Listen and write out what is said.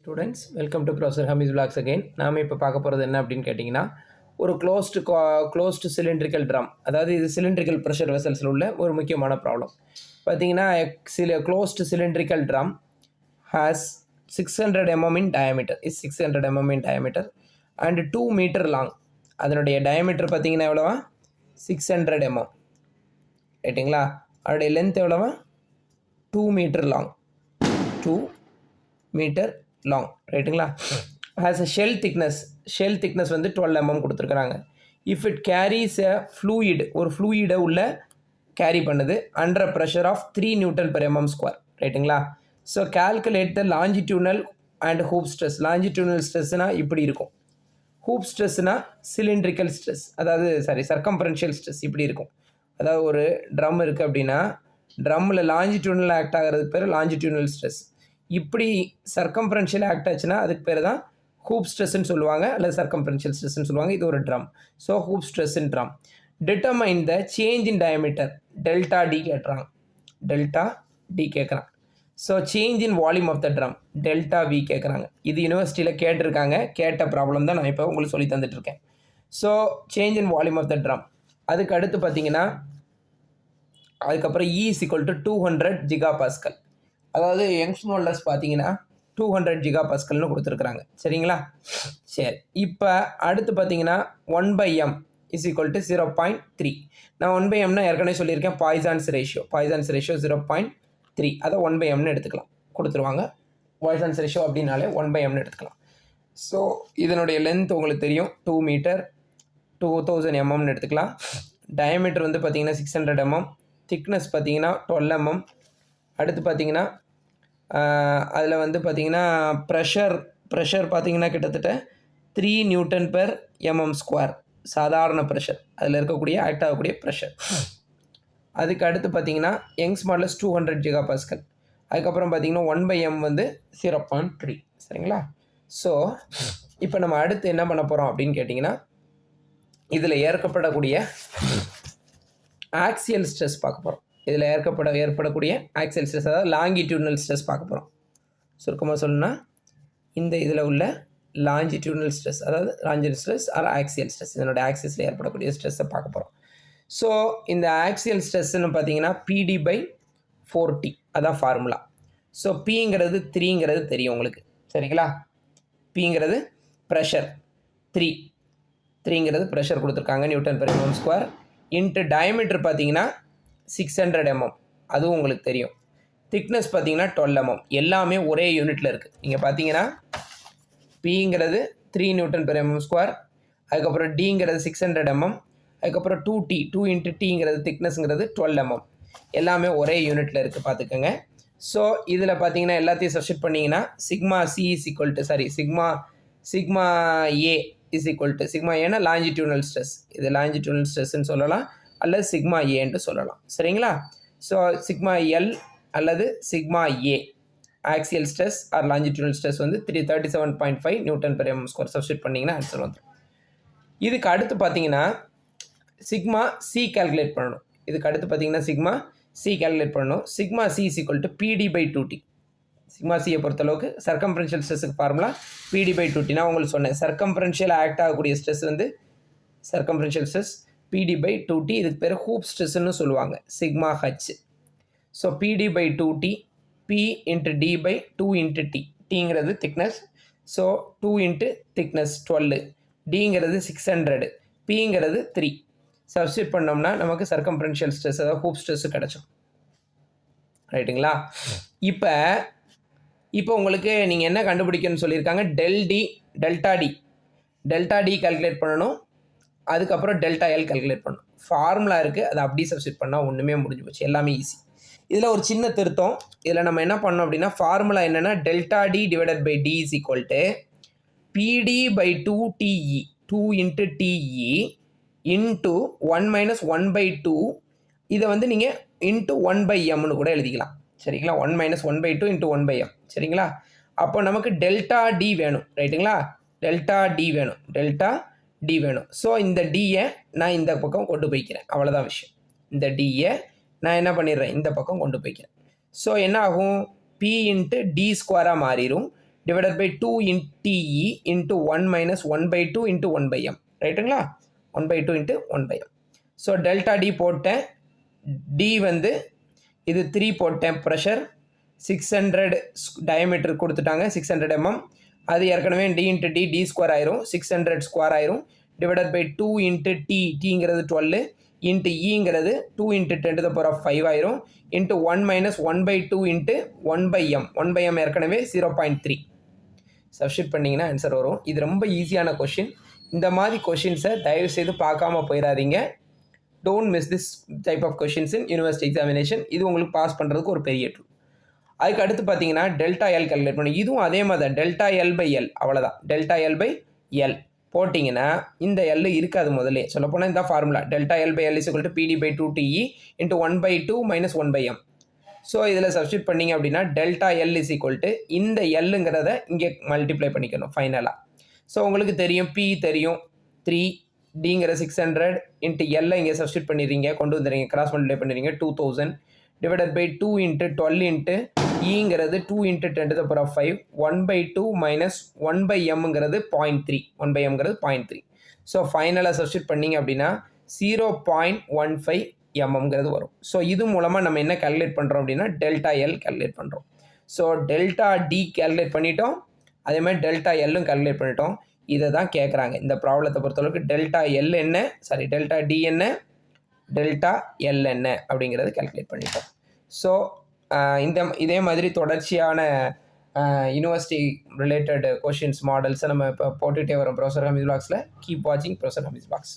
Students welcome to professor Hamees vlogs again. நாம் இப்போ பார்க்க போகிறது என்ன அப்படின்னு கேட்டிங்கன்னா, ஒரு க்ளோஸ்டு சிலிண்ட்ரிக்கல் ட்ரம், அதாவது இது சிலிண்ட்ரிக்கல் ப்ரெஷர் வெசல்ஸில் உள்ள ஒரு முக்கியமான ப்ராப்ளம். பார்த்தீங்கன்னா closed cylindrical drum has 600 mm in diameter, is 600 mm in diameter and 2 meter long. அதனுடைய டயமீட்டர் பார்த்தீங்கன்னா எவ்வளோவா, 600 mm ரைட்டுங்களா. அதோடைய லென்த் எவ்வளோவா, 2 மீட்டர் லாங், 2 மீட்டர் லாங் ரைட்டுங்களா. ஹேஸ் அ ஷெல் திக்னஸ் வந்து 12 mm கொடுத்துருக்குறாங்க. If it carries a fluid, ஒரு ஃப்ளூயிடை உள்ள கேரி பண்ணுது அண்டர் ப்ரெஷர் ஆஃப் 3 Nm/mm² ரைட்டுங்களா. So calculate the longitudinal and hoop stress. Longitudinal ஸ்ட்ரெஸ்னால் இப்படி இருக்கும், ஹூப் ஸ்ட்ரெஸ்னால் சிலிண்ட்ரிக்கல் ஸ்ட்ரெஸ், அதாவது சர்க்கம்ஃபரன்ஷியல் ஸ்ட்ரெஸ் இப்படி இருக்கும். அதாவது ஒரு ட்ரம் இருக்குது அப்படின்னா ட்ரம்மில் லாஞ்சிடியூனல் ஆக்ட் ஆகிறதுக்கு பேர் லாஞ்சிடியூனல் ஸ்ட்ரெஸ். இப்படி சர்க்கம்ஃபரன்ஷியல் ஆக்ட் ஆச்சுன்னா அதுக்கு பேர் தான் ஹூப் ஸ்ட்ரெஸ்ன்னு சொல்லுவாங்க, அல்லது சர்க்கம்ஃபரன்ஷியல் ஸ்ட்ரெஸ்ன்னு சொல்லுவாங்க. இது ஒரு drum. So hoop stress in drum. Determine the change in diameter, delta D கேட்குறாங்க, டெல்டா டி கேட்குறாங்க. So change in volume of the drum, delta V கேட்குறாங்க. இது யூனிவர்சிட்டியில் கேட்டிருக்காங்க, கேட்ட ப்ராப்ளம் தான் நான் இப்போ உங்களுக்கு சொல்லி தந்துட்டுருக்கேன். So change in volume of the drum. அதுக்கு அடுத்து பார்த்தீங்கன்னா அதுக்கப்புறம் E = 200 GPa. அதாவது யங்ஸ் மாடுலஸ் பார்த்தீங்கன்னா 200 GPa கொடுத்துருக்குறாங்க. சரிங்களா. சரி, இப்போ அடுத்து பார்த்தீங்கன்னா 1/m = 0.3. நான் 1/mனா ஏற்கனவே சொல்லியிருக்கேன், பாய்சான்ஸ் ரேஷியோ 0.3. அதை 1/mனு எடுத்துக்கலாம், கொடுத்துருவாங்க. பாய்சான்ஸ் ரேஷியோ அப்படின்னாலே 1/mனு எடுத்துக்கலாம். ஸோ இதனுடைய லென்த் உங்களுக்கு தெரியும், 2 மீட்டர், 2000 mmன்னு எடுத்துக்கலாம். டயமீட்டர் வந்து பார்த்தீங்கன்னா 600 mm, திக்னஸ் பார்த்தீங்கன்னா 12 mm. அடுத்து பார்த்தீங்கன்னா அதில் வந்து பார்த்தீங்கன்னா ப்ரெஷர் பார்த்தீங்கன்னா கிட்டத்தட்ட 3 Nm/mm², சாதாரண ப்ரெஷர், அதில் இருக்கக்கூடிய ஆக்ட் ஆகக்கூடிய ப்ரெஷர். அதுக்கு அடுத்து பார்த்தீங்கன்னா யங்ஸ் மாடுலஸ் 200 GPa. அதுக்கப்புறம் பார்த்தீங்கன்னா 1/m வந்து 0.3. சரிங்களா. ஸோ இப்போ நம்ம அடுத்து என்ன பண்ண போகிறோம் அப்படின்னு கேட்டிங்கன்னா, இதில் ஏற்கப்படக்கூடிய ஆக்சியல் ஸ்ட்ரெஸ் பார்க்க போகிறோம். இதில் ஏற்படக்கூடிய ஆக்சியல் ஸ்ட்ரெஸ், அதாவது லாங்கிடியூனல் ஸ்ட்ரெஸ் பார்க்க போகிறோம். சுருக்கமாக சொல்லணும்னா இந்த இதில் உள்ள லாஞ்சிடியூனல் ஸ்ட்ரெஸ், அதாவது longitudinal stress R axial stress, இதனோட ஆக்சிஸில் ஏற்படக்கூடிய ஸ்ட்ரெஸ்ஸை பார்க்க போகிறோம். ஸோ இந்த ஆக்சியல் ஸ்ட்ரெஸ்ன்னு பார்த்தீங்கன்னா PD/4T, அதான் ஃபார்முலா. ஸோ Pங்கிறது 3ங்கிறது தெரியும் உங்களுக்கு, சரிங்களா. Pங்கிறது ப்ரெஷர், 3ங்கிறது ப்ரெஷர் கொடுத்துருக்காங்க, Nm/mm². இன்ட்டு டயமீட்டர் பார்த்தீங்கன்னா 600 mm, அதுவும் உங்களுக்கு தெரியும். திக்னஸ் பார்த்தீங்கன்னா 12 mm. எல்லாமே ஒரே யூனிட்டில் இருக்குது. நீங்கள் பார்த்தீங்கன்னா Pங்கிறது 3 Nm/mm², அதுக்கப்புறம் Dங்கிறது 600 mm, அதுக்கப்புறம் 2T, 2 × Tங்கிறது திக்னஸ்ங்கிறது 12 mm. எல்லாமே ஒரே யூனிட்டில் இருக்குது, பார்த்துக்கோங்க. ஸோ இதில் பார்த்தீங்கன்னா எல்லாத்தையும் சப்ஸ்டிட் பண்ணிங்கன்னா சிக்மா ஏன்னா லாஞ்சிடியூனல் ஸ்ட்ரெஸ், இது லாஞ்சிடியூனல் ஸ்ட்ரெஸ்ன்னு சொல்லலாம், அல்லது சிக்மா ஏன்னு சொல்லலாம். சரிங்களா. ஸோ சிக்மா எல் அல்லது சிக்மா ஏ axial stress R longitudinal stress வந்து 337.5 Nm/mm² சப்ஸ்டிட் பண்ணிங்கன்னா ஆன்சர் வந்துடும். இதுக்கு அடுத்து பார்த்தீங்கன்னா சிக்மா சி கால்குலேட் பண்ணணும். Sigma C = PD/2T. சிக்மா சியை பொறுத்தளவுக்கு சர்க்கம்ஃபரன்ஷியல் ஸ்ட்ரெஸ்ஸுக்கு ஃபார்முலா PD/2T. நான் உங்களுக்கு சொன்னேன், சர்க்கம்ஃபரன்ஷியல் ஆக்ட் ஆகக்கூடிய ஸ்ட்ரெஸ் வந்து சர்க்கம்ஃபரன்ஷியல் ஸ்ட்ரெஸ் PD/2T. இதுக்கு பேர் ஹூப் ஸ்ட்ரெஸ்ன்னு சொல்லுவாங்க, sigma H. So PD/2T, P × D/2 × T. Tங்கிறது திக்னஸ், ஸோ 2 × திக்னஸ் 12, Dங்கிறது 600, Pங்கிறது 3. சப்ஸ்டிட் பண்ணோம்னா நமக்கு சர்க்கம்ஃபரன்ஷியல் ஸ்ட்ரெஸ், அதாவது ஹூப் ஸ்ட்ரெஸ்ஸு கிடச்சோம், ரைட்டுங்களா. இப்போ உங்களுக்கு நீங்கள் என்ன கண்டுபிடிக்கணும்னு சொல்லியிருக்காங்க, டெல்டா டி கால்குலேட் பண்ணணும், அதுக்கப்புறம் டெல்டா எல் கால்குலேட் பண்ணணும். ஃபார்முலா இருக்குது, அதை அப்படியே சப்ஸ்டிட் பண்ணால் ஒன்றுமே முடிஞ்சு போச்சு, எல்லாமே ஈஸி. இதில் ஒரு சின்ன திருத்தம், இதில் நம்ம என்ன பண்ணோம் அப்படின்னா, ஃபார்முலா என்னென்னா delta D / D = PD/2TE, 2 × TE into 1 - 1/2. இதை வந்து நீங்கள் இன்ட்டு 1/mனு கூட எழுதிக்கலாம், சரிங்களா. 1 - 1/2 × 1/m, சரிங்களா. அப்போ நமக்கு டெல்டா டி வேணும், ரைட்டுங்களா. டெல்டா டி வேணும். ஸோ இந்த டியை நான் இந்த பக்கம் கொண்டு போய்க்கிறேன், அவ்வளோதான் விஷயம். இந்த டியை நான் என்ன பண்ணிடுறேன், இந்த பக்கம் கொண்டு போய்க்கிறேன். ஸோ என்ன ஆகும், P × D² மாறிடும். Divided by 2 TE into 1 minus 1/2 into 1/m ரைட்டுங்களா. 1/2 into 1/m. So delta D போட்டேன். டி வந்து இது 3 போட்டேன். ப்ரெஷர் 600 டயமீட்டர் கொடுத்துட்டாங்க, 600 mm. அது ஏற்கனவே டி இன்ட்டு டி ஸ்கொயர் ஆயிரும், 600 ஸ்கொயர் ஆயிரும். டிவைடட் பை 2 இன்ட்டு டிங்கிறது 12 இன்ட்டு இங்கிறது 2 இன்ட்டு 10⁵ ஆயிரும் into 1 minus 1/2 into 1/m. 1/m ஏற்கனவே 0.3. சப்ஸ்டிட் பண்ணிங்கன்னா ஆன்சர் வரும். இது ரொம்ப ஈஸியான கொஷின். இந்த மாதிரி கொஷின்ஸை தயவுசெய்து பார்க்காம போயிடாதீங்க. Don't miss this type of questions in university examination. இது உங்களுக்கு பாஸ் பண்ணுறதுக்கு ஒரு பெரிய டூல். அதுக்கு அடுத்து பார்த்தீங்கன்னா டெல்டா எல் கால்குலேட் பண்ணி, இதுவும் அதே மாதிரி தான். டெல்டா எல்/எல் அவ்வளோதான். டெல்டா எல்/எல் போட்டிங்கன்னா இந்த எல் இருக்காது முதல்ல. சொல்லப்போனால் இந்த ஃபார்முலா டெல்டா எல்/எல் is equal to PD/2TE into 1/2 minus 1/m. So இதில் சப்ஸ்டியூட் பண்ணிங்க அப்படின்னா delta L is equal to இந்த எல்லுங்கிறத இங்கே மல்டிப்ளை பண்ணிக்கணும் ஃபைனலாக. ஸோ உங்களுக்கு தெரியும், பி தெரியும் 3, டிங்கிற 600 இன்ட்டு எல்லை இங்கே சப்ஸ்டியூட் பண்ணிடுறீங்க, கொண்டு வந்துடுறீங்க, கிராஸ் மல்டிப்ளை பண்ணிடுறீங்க 2000 டிவைடட் பை 2 இன்ட்டு 12 இன்ட்டு இங்கிறது 2 இன்ட்டு 10⁵ 1/2 மைனஸ் 1/mங்கிறது 0.3. 1/mங்கிறது 0.3. ஸோ ஃபைனலாக சப்ஸ்டியூட் பண்ணிங்க அப்படின்னா 0.15 mmங்கிறது வரும். ஸோ இது மூலமாக நம்ம என்ன கால்குலேட் பண்ணுறோம் அப்படின்னா டெல்டா எல் கால்குலேட் பண்ணுறோம். ஸோ டெல்டா டி கால்குலேட் பண்ணிட்டோம், அதே மாதிரி டெல்டா எல்லும் கால்குலேட் பண்ணிட்டோம். இதை தான் கேட்குறாங்க இந்த ப்ராப்ளத்தை பொறுத்தளவுக்கு. டெல்டா எல் என்ன, டெல்டா டி என்ன, டெல்டா எல் என்ன அப்படிங்கிறது கால்குலேட் பண்ணிட்டோம். ஸோ இதே மாதிரி தொடர்ச்சியான யூனிவர்சிட்டி ரிலேட்டட் கொஷின்ஸ் மாடல்ஸை நம்ம இப்போ போட்டுகிட்டே வரோம் ப்ரொஃபஸர் ஹமீஸ் வ்ளாக்ஸில். கீப் வாட்சிங் ப்ரொஃபஸர் ஹமீஸ் வ்ளாக்ஸ்.